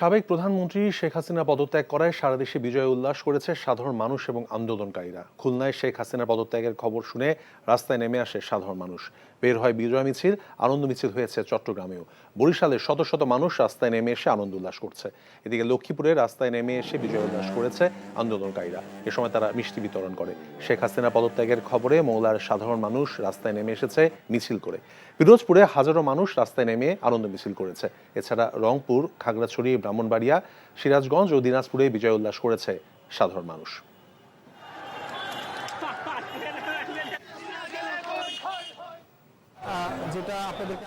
সাবেক প্রধানমন্ত্রী শেখ হাসিনা পদত্যাগ করায় সারা দেশে বিজয় উল্লাস করেছে সাধারণ মানুষ এবং আন্দোলনকারীরা। খুলনায় শেখ হাসিনার পদত্যাগের খবর শুনে রাস্তায় নেমে আসে সাধারণ মানুষ। বের হয় বিজয় মিছিল, আনন্দ মিছিল হয়েছে চট্টগ্রামেও। বরিশালে শত শত মানুষ রাস্তায় নেমে এসে আনন্দ উল্লাস করছে। এদিকে লক্ষ্মীপুরে রাস্তায় নেমে এসে বিজয় উল্লাস করেছে আন্দোলনকারীরা। এ সময় তারা মিষ্টি বিতরণ করে। শেখ হাসিনা পদত্যাগের খবরে মৌলার সাধারণ মানুষ রাস্তায় নেমে এসেছে মিছিল করে। পিরোজপুরে হাজারো মানুষ রাস্তায় নেমে আনন্দ মিছিল করেছে। এছাড়া রংপুর, খাগড়াছড়ি, ব্রাহ্মণবাড়িয়া, সিরাজগঞ্জ ও দিনাজপুরে বিজয় উল্লাস করেছে সাধারণ মানুষ। যেটা আপনাদেরকে